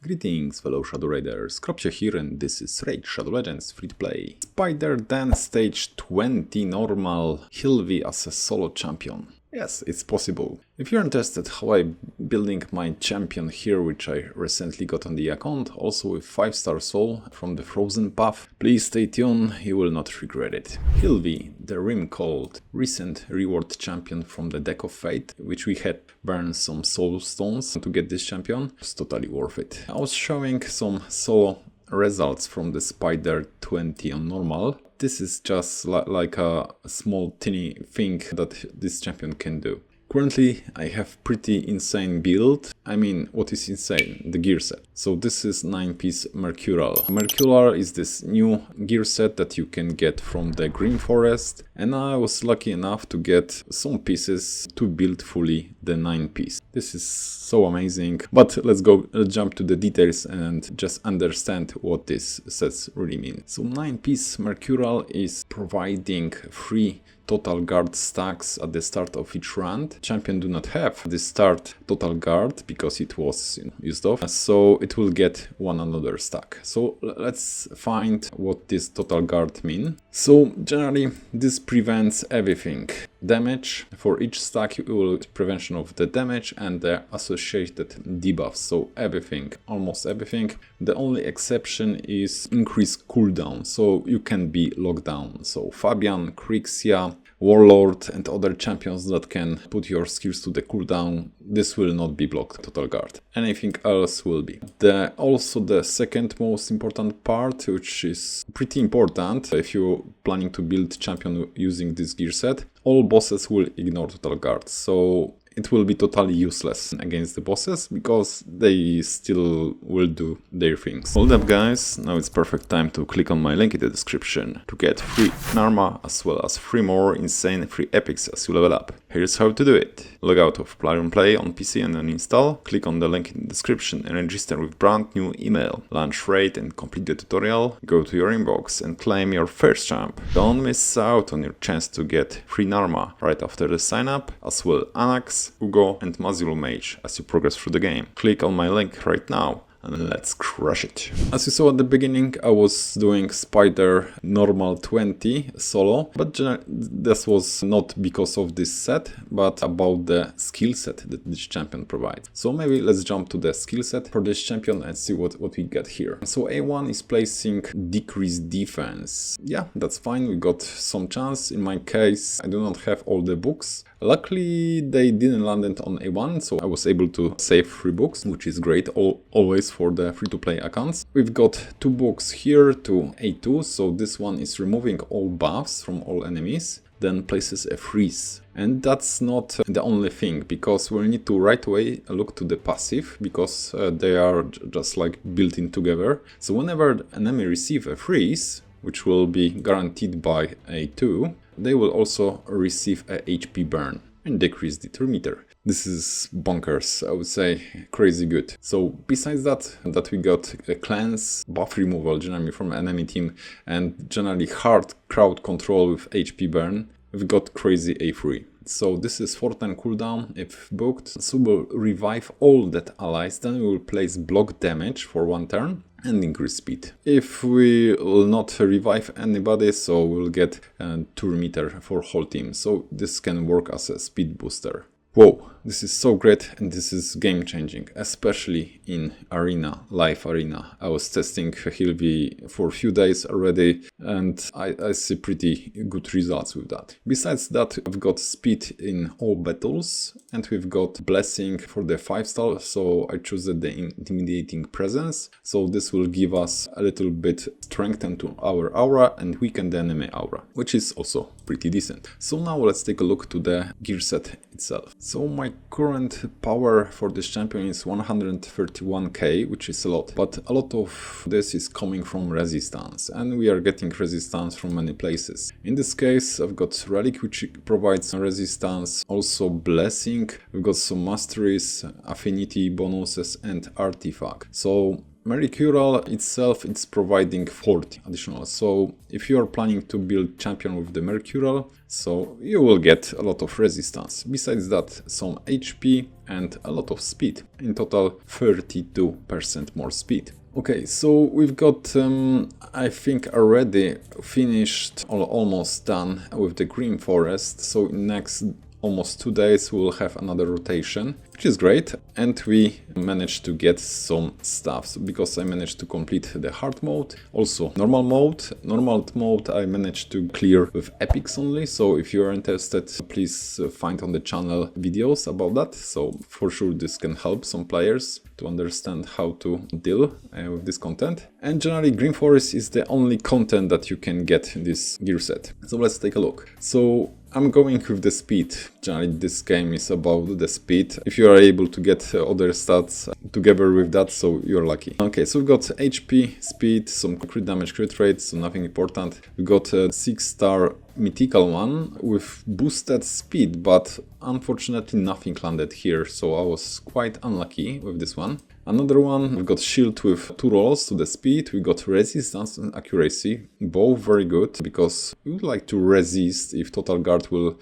Greetings fellow Shadow Raiders, Kropsia here and this is Raid Shadow Legends free to play. Spider Dan stage 20 normal Hilvi as a solo champion. Yes, it's possible. If you're interested how I'm building my champion here, which I recently got on the account, also with 5-star soul from the Frozen Path, please stay tuned, you will not regret it. Hilvi, the Rim called recent reward champion from the Deck of Fate, which we had burned some soul stones to get this champion. It's totally worth it. I was showing some solo results from the Spider 20 on normal. This is just like a small teeny thing that this champion can do. Currently I have pretty insane build. I mean, what is insane? The gear set. So this is 9-piece Mercurial. Mercurial is this new gear set that you can get from the Green Forest, and I was lucky enough to get some pieces to build fully the 9-piece. This is so amazing, but let's jump to the details and just understand what this sets really mean. So 9-piece Mercurial is providing free total guard stacks at the start of each round. Champion do not have the start total guard because it was used off, so it will get one another stack. So let's find what this total guard mean. So generally this prevents everything. Damage for each stack, you will prevention of the damage and the associated debuffs. So everything, almost everything. The only exception is increased cooldown, so you can be locked down. So Fabian, Crixia, Warlord and other champions that can put your skills to the cooldown, this will not be blocked total guard. Anything else will be. Also the second most important part, which is pretty important if you're planning to build champion using this gear set, all bosses will ignore total guard. So it will be totally useless against the bosses because they still will do their things. Hold up guys, now it's perfect time to click on my link in the description to get free Narma as well as 3 more insane free epics as you level up. Here's how to do it. Log out of Plarium Play on PC and then install. Click on the link in the description and register with brand new email. Launch Raid and complete the tutorial. Go to your inbox and claim your first champ. Don't miss out on your chance to get free Narma right after the sign up, as well Anax, Uugo and Mausoleum Mage as you progress through the game. Click on my link right now and let's crush it. As you saw at the beginning, I was doing Spider normal 20 solo, but this was not because of this set, but about the skill set that this champion provides. So maybe let's jump to the skill set for this champion and see what we get here. So A1 is placing decreased defense. Yeah, that's fine, we got some chance. In my case, I do not have all the books. Luckily, they didn't land it on A1, so I was able to save 3 books, which is great, always for the free-to-play accounts. We've got 2 books here to A2, so this one is removing all buffs from all enemies, then places a freeze. And that's not the only thing, because we'll need to right away look to the passive, because they are just like built in together. So whenever an enemy receives a freeze, which will be guaranteed by A2, they will also receive a HP burn and decrease the meter. This is bonkers, I would say, crazy good. So besides that we got a cleanse, buff removal generally from enemy team, and generally hard crowd control with HP burn, we've got crazy A3. So this is 4-turn cooldown if booked, so we'll revive all that allies, then we will place block damage for 1 turn and increase speed. If we will not revive anybody, so we'll get a 2 meter for whole team, so this can work as a speed booster. Whoa, this is so great and this is game changing, especially in arena, live arena. I was testing Hilvi for a few days already and I see pretty good results with that. Besides that, we've got speed in all battles and we've got blessing for the 5-star, so I choose the intimidating presence. So this will give us a little bit strength into our aura and weaken the enemy aura, which is also pretty decent. So now let's take a look to the gear set itself. So my current power for this champion is 131k, which is a lot, but a lot of this is coming from resistance and we are getting resistance from many places. In this case I've got relic, which provides resistance, also blessing, we've got some masteries, affinity bonuses and artifact. So Mercurial itself, it's providing 40 additional. So if you are planning to build champion with the Mercurial, so you will get a lot of resistance. Besides that, some HP and a lot of speed. In total, 32% more speed. Okay, so we've got, I think, already finished or almost done with the Green Forest. So in next almost 2 days we'll have another rotation, which is great, and we managed to get some stuff. So because I managed to complete the hard mode, also normal mode I managed to clear with epics only. So if you're interested, please find on the channel videos about that. So for sure this can help some players to understand how to deal with this content. And generally Green Forest is the only content that you can get in this gear set. So let's take a look. So I'm going with the speed. Generally this game is about the speed. If you are able to get other stats together with that, so you're lucky. Okay, so we've got HP, speed, some crit damage, crit rate, so nothing important. We got a 6-star mythical one with boosted speed, but unfortunately nothing landed here, so I was quite unlucky with this one. Another one, we've got shield with 2 rolls to the speed, we got resistance and accuracy, both very good, because we would like to resist if total guard will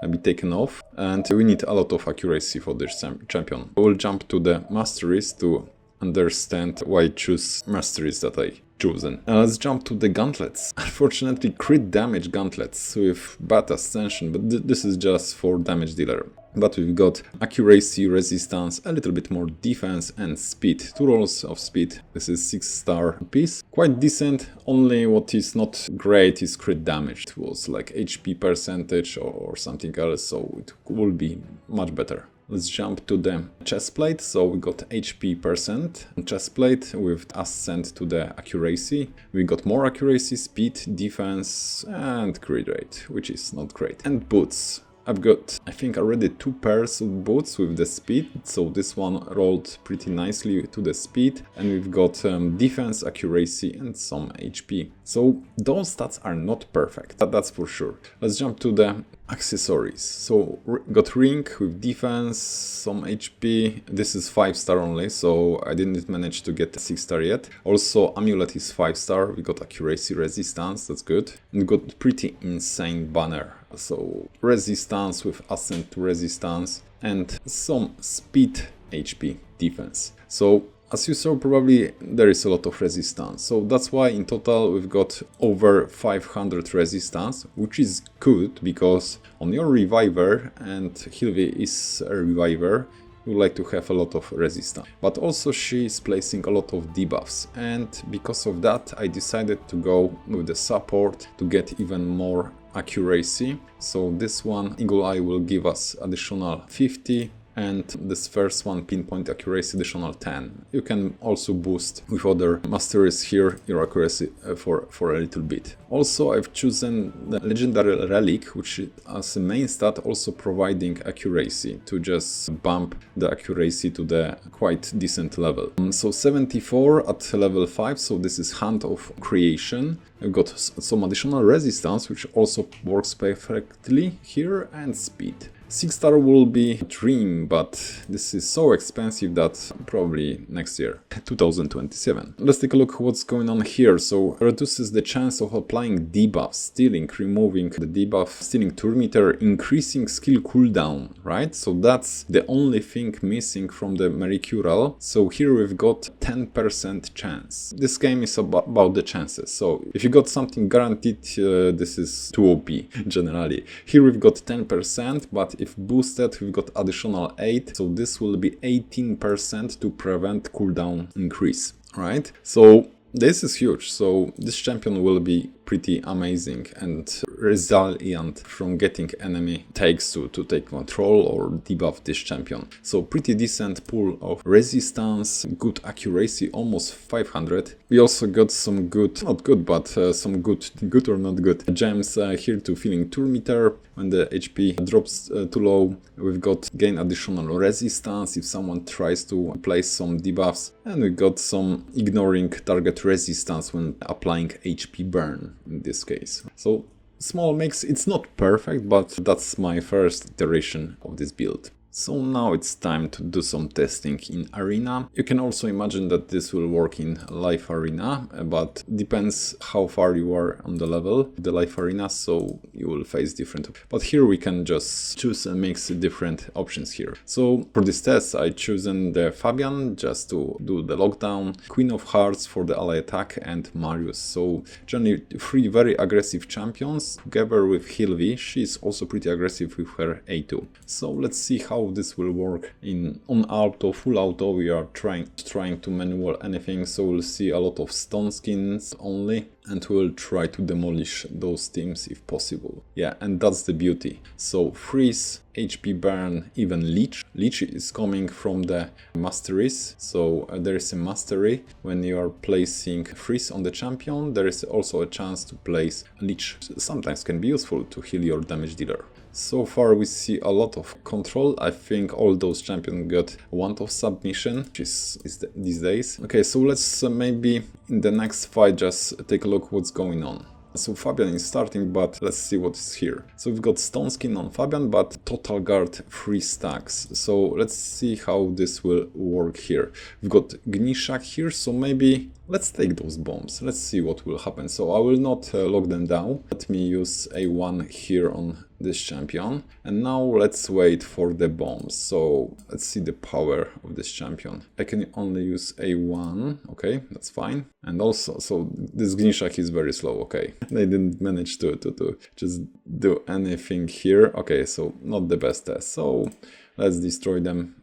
be taken off, and we need a lot of accuracy for this champion. We'll jump to the masteries to understand why I choose masteries that I chosen. Let's jump to the gauntlets. Unfortunately, crit damage gauntlets with bad ascension, but this is just for damage dealer. But we've got accuracy, resistance, a little bit more defense and speed. 2 rolls of speed. This is 6-star piece. Quite decent. Only what is not great is crit damage. It was like HP percentage or something else, so it will be much better. Let's jump to the chest plate. So we got HP percent chest plate with ascent to the accuracy. We got more accuracy, speed, defense and crit rate, which is not great. And boots. I've got, I think, already 2 pairs of boots with the speed, so this one rolled pretty nicely to the speed, and we've got defense, accuracy and some HP. So those stats are not perfect, that's for sure. Let's jump to the accessories. So got ring with defense, some HP. This is 5-star only, so I didn't manage to get a 6-star yet. Also amulet is 5-star. We got accuracy, resistance, that's good. And got pretty insane banner. So resistance with ascent to resistance and some speed, HP, defense. So as you saw, probably there is a lot of resistance. So that's why in total we've got over 500 resistance, which is good because on your reviver, and Hilvi is a reviver, you like to have a lot of resistance. But also she is placing a lot of debuffs, and because of that I decided to go with the support to get even more accuracy. So this one, Eagle Eye, will give us additional 50, and this first one, pinpoint accuracy, additional 10. You can also boost with other masteries here your accuracy for a little bit. Also I've chosen the legendary relic, which as a main stat also providing accuracy to just bump the accuracy to the quite decent level. So 74 at level 5, so this is Hand of Creation. I've got some additional resistance, which also works perfectly here, and speed. 6-star will be a dream, but this is so expensive that probably next year, 2027. Let's take a look what's going on here. So reduces the chance of applying debuffs, stealing, removing the debuff, stealing turn meter, increasing skill cooldown, right? So that's the only thing missing from the Mercurial. So here we've got 10% chance. This game is about the chances. So if you got something guaranteed, this is too OP generally. Here we've got 10%, but if boosted we've got additional 8, so this will be 18% to prevent cooldown increase, right? So this is huge. So this champion will be pretty amazing and resilient from getting enemy takes to take control or debuff this champion. So pretty decent pool of resistance, good accuracy, almost 500. We also got some good, not good, but some good or not good gems here to filling turn meter. When the HP drops too low, we've got gain additional resistance if someone tries to place some debuffs, and we got some ignoring target resistance when applying HP burn in this case. So small mix, it's not perfect, but that's my first iteration of this build. So now it's time to do some testing in arena. You can also imagine that this will work in live arena, but depends how far you are on the level, the live arena, so you will face different. But here we can just choose and mix different options here. So for this test I chosen the Fabian just to do the lockdown, Queen of Hearts for the ally attack, and Marius. So generally 3 very aggressive champions together with Hilvi. She's also pretty aggressive with her A2. So let's see how this will work on auto, full auto. We are trying to manual anything, so we'll see a lot of stone skins only, and we'll try to demolish those teams if possible. Yeah, and that's the beauty. So freeze, HP burn, even leech. Leech is coming from the masteries. So there is a mastery when you are placing freeze on the champion. There is also a chance to place leech. Sometimes can be useful to heal your damage dealer. So far we see a lot of control. I think all those champions got want of submission, which is these days. Okay, so let's maybe in the next fight just take a look what's going on. So Fabian is starting, but let's see what is here. So we've got stone skin on Fabian, but total guard 3 stacks. So let's see how this will work here. We've got Gnishak here, so maybe let's take those bombs. Let's see what will happen. So I will not lock them down. Let me use A1 here on this champion. And now let's wait for the bombs. So let's see the power of this champion. I can only use A1. Okay, that's fine. And also, so this Gnishak is very slow. Okay, they didn't manage to just do anything here. Okay, so not the best test. So let's destroy them.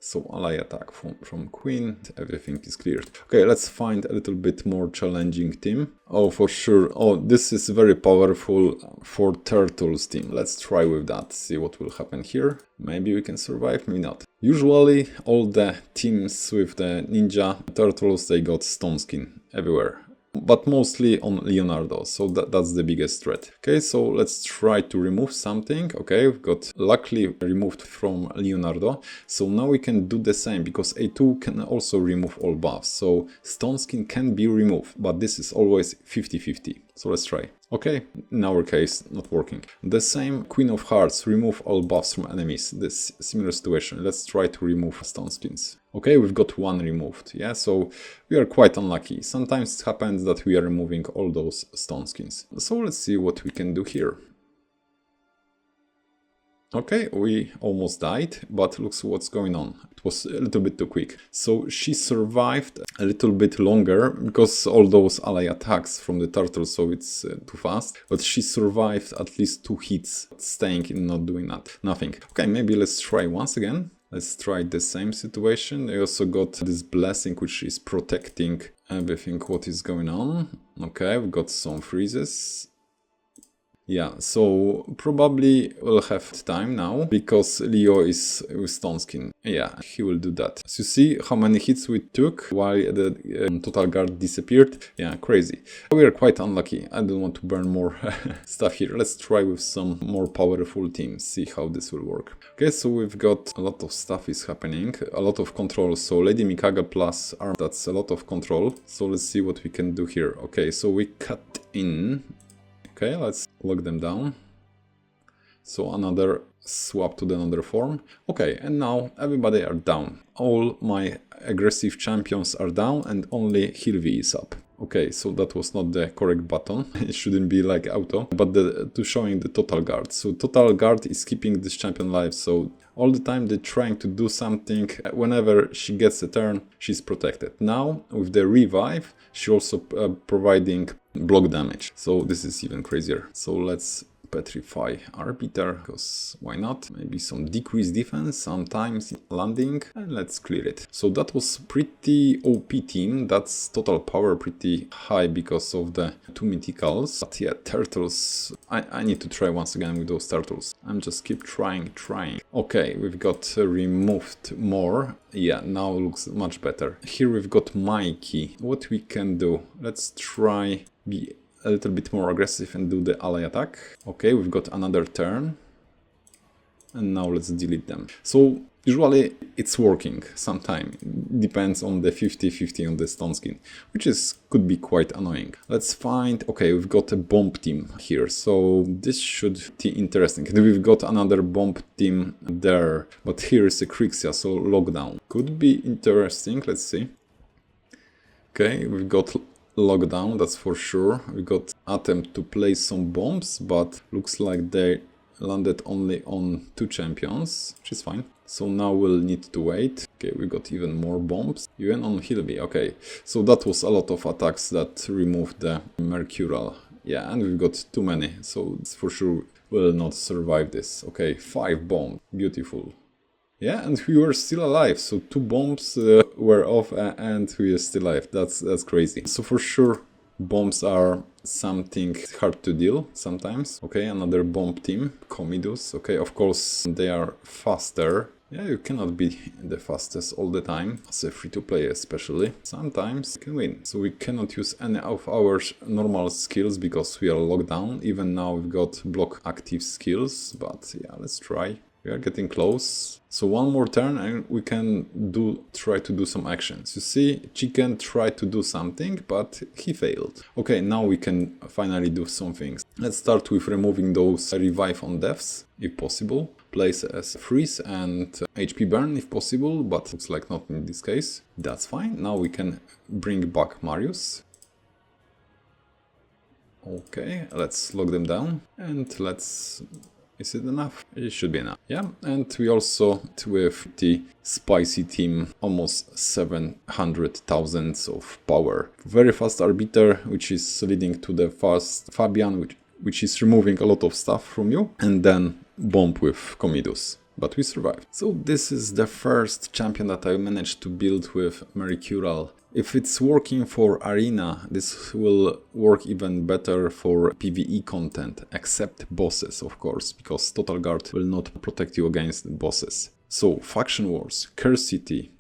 So ally attack from Queen, everything is cleared. Okay, let's find a little bit more challenging team. Oh, for sure. Oh, this is very powerful for Turtles team. Let's try with that, see what will happen here. Maybe we can survive, maybe not. Usually all the teams with the Ninja Turtles, they got stone skin everywhere. But mostly on Leonardo, so that's the biggest threat. Okay, so let's try to remove something. Okay, we've got luckily removed from Leonardo. So now we can do the same, because A2 can also remove all buffs. So stone skin can be removed, but this is always 50-50. So let's try. Okay, in our case, not working. The same, Queen of Hearts, remove all buffs from enemies. This similar situation. Let's try to remove stone skins. Okay, we've got 1 removed. Yeah, so we are quite unlucky. Sometimes it happens that we are removing all those stone skins. So let's see what we can do here. Okay, we almost died, but looks what's going on. It was a little bit too quick. So she survived a little bit longer because all those ally attacks from the turtle, so it's too fast. But she survived at least 2 hits, staying in not doing that. Nothing. Okay, maybe let's try once again. Let's try the same situation. I also got this blessing which is protecting everything what is going on. Okay, we've got some freezes. Yeah, so probably we'll have time now, because Leo is with stone skin. Yeah, he will do that. So you see how many hits we took while the total guard disappeared? Yeah, crazy. We are quite unlucky. I don't want to burn more stuff here. Let's try with some more powerful teams, see how this will work. Okay, so we've got a lot of stuff is happening, a lot of control. So Lady Mikaga plus arm, that's a lot of control. So let's see what we can do here. Okay, so we cut in. Okay, let's lock them down. So another swap to another form. Okay, and now everybody are down. All my aggressive champions are down and only Hilvi is up. Okay, so that was not the correct button. It shouldn't be like auto, but to showing the total guard. So total guard is keeping this champion alive. So all the time they're trying to do something. Whenever she gets a turn, she's protected. Now with the revive, she also providing block damage. So this is even crazier. So let's petrify Arbiter, because why not? Maybe some decreased defense sometimes landing, and let's clear it. So that was pretty OP team. That's total power pretty high because of the 2 mythicals. But yeah, turtles, I need to try once again with those turtles. I'm just keep trying. Okay, we've got removed more. Yeah, now looks much better. Here we've got Mikey. What we can do? Let's try be a little bit more aggressive and do the ally attack. Okay, we've got another turn. And now let's delete them. So Usually it's working sometime. Depends on the 50-50 on the stone skin, which could be quite annoying. Let's find, okay, we've got a bomb team here, so this should be interesting. And we've got another bomb team there, but here is a Crixia, so lockdown. Could be interesting, let's see. Okay, we've got lockdown, that's for sure. We got attempt to place some bombs, but looks like they landed only on 2 champions, which is fine. So now we'll need to wait. Okay, we got even more bombs, even on Hilvi. Okay, so that was a lot of attacks that removed the Mercurial. Yeah, and we've got too many, so for sure will not survive this. Okay, 5 bombs, beautiful. Yeah, and we were still alive, so 2 bombs were off and we are still alive. That's crazy. So for sure, bombs are something hard to deal sometimes. Okay, another bomb team, Comidus. Okay, of course they are faster. Yeah, you cannot be the fastest all the time, as a free-to-play especially. Sometimes you can win. So we cannot use any of our normal skills because we are locked down. Even now we've got block active skills, but yeah, let's try. We are getting close. So one more turn and we can try to do some actions. You see, Chicken tried to do something, but he failed. Okay, now we can finally do some things. Let's start with removing those revive on deaths, if possible. Place as freeze and HP burn if possible, but looks like not in this case. That's fine. Now we can bring back Marius. Okay, let's lock them down and let's... Is it enough? It should be enough. Yeah, and we also, with the spicy team, almost 700,000 of power. Very fast Arbiter, which is leading to the fast Fabian, which is removing a lot of stuff from you, and then bomb with Comidus. But we survived. So this is the first champion that I managed to build with Mercurial. If it's working for Arena, this will work even better for PvE content, except bosses, of course, because Total Guard will not protect you against bosses. So, Faction Wars, Curse City,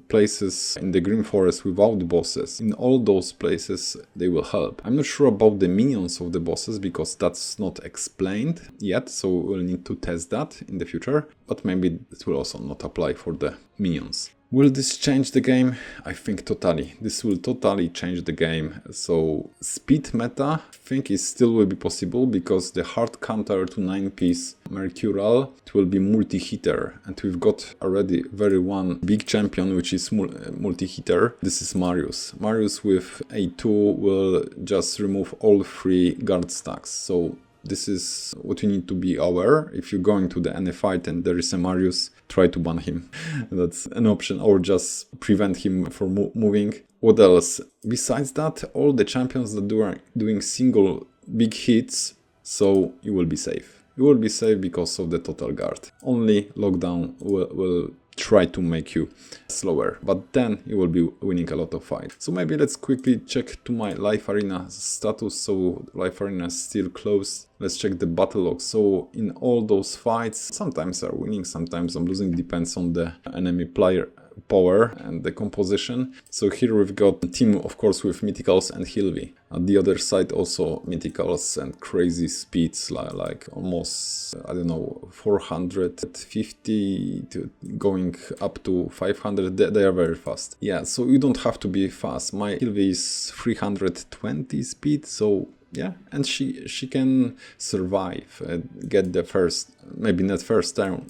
places in the Green Forest without bosses, in all those places they will help. I'm not sure about the minions of the bosses because that's not explained yet, so we'll need to test that in the future, but maybe it will also not apply for the minions. Will this change the game? I think totally. This will totally change the game. So speed meta, I think it still will be possible because the hard counter to 9-piece Mercurial, it will be multi-hitter. And we've got already one big champion which is multi-hitter. This is Marius. Marius with A2 will just remove all 3 guard stacks. So this is what you need to be aware. If you're going to any fight and there is a Marius, try to ban him. That's an option, or just prevent him from moving. What else? Besides that, all the champions that are doing single big hits, so you will be safe. You will be safe because of the Total Guard. Only lockdown will try to make you slower, but then you will be winning a lot of fights. So maybe let's quickly check to my life arena status. So life arena is still closed. Let's check the battle log. So in all those fights, sometimes I'm winning, sometimes I'm losing, depends on the enemy player power and the composition. So here we've got a team, of course, with Mythicals and Hilvi. On the other side also Mythicals and crazy speeds, like almost, I don't know, 450 to going up to 500. They are very fast. Yeah, so you don't have to be fast. My Hilvi is 320 speed, so yeah, and she can survive, get the first, maybe not first turn,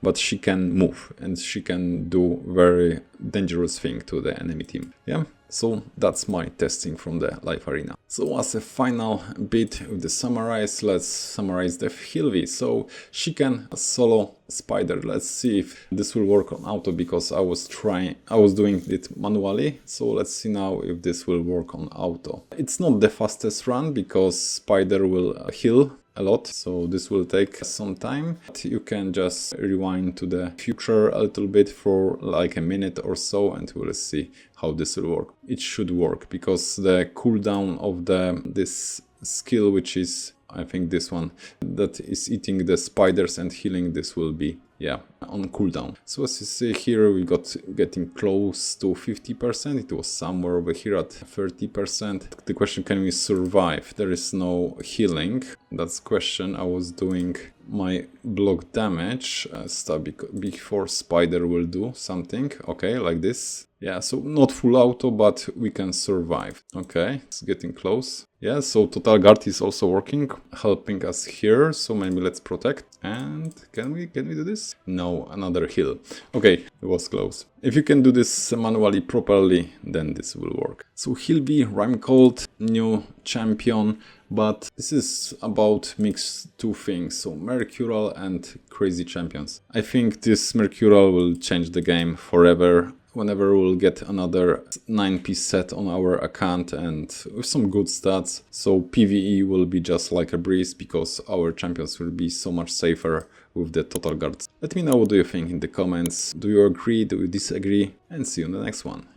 but she can move and she can do very dangerous thing to the enemy team. Yeah, so that's my testing from the live arena. So as a final bit with the summarize, let's summarize the Hilvi. So she can solo spider. Let's see if this will work on auto because I was doing it manually. So let's see now if this will work on auto. It's not the fastest run because spider will heal a lot, so this will take some time. But you can just rewind to the future a little bit for like a minute or so and we'll see how this will work. It should work because the cooldown of this skill, which is I think this one that is eating the spiders and healing, this will be yeah, on cooldown. So as you see here, we got getting close to 50%. It was somewhere over here at 30%. The question, can we survive? There is no healing. That's the question. I was doing my block damage stuff before spider will do something. Okay, like this. Yeah, so not full auto, but we can survive. Okay, it's getting close. Yeah, so Total Guard is also working, helping us here. So maybe let's protect. And can we do this? No, another heal. Okay, it was close. If you can do this manually properly, then this will work. So Hilvi, Rhyme Cold, new champion. But this is about mix two things, so Mercurial and Crazy Champions. I think this Mercurial will change the game forever. Whenever we'll get another 9-piece set on our account and with some good stats, so PvE will be just like a breeze because our champions will be so much safer with the Total Guards. Let me know what do you think in the comments. Do you agree, do you disagree? And see you in the next one.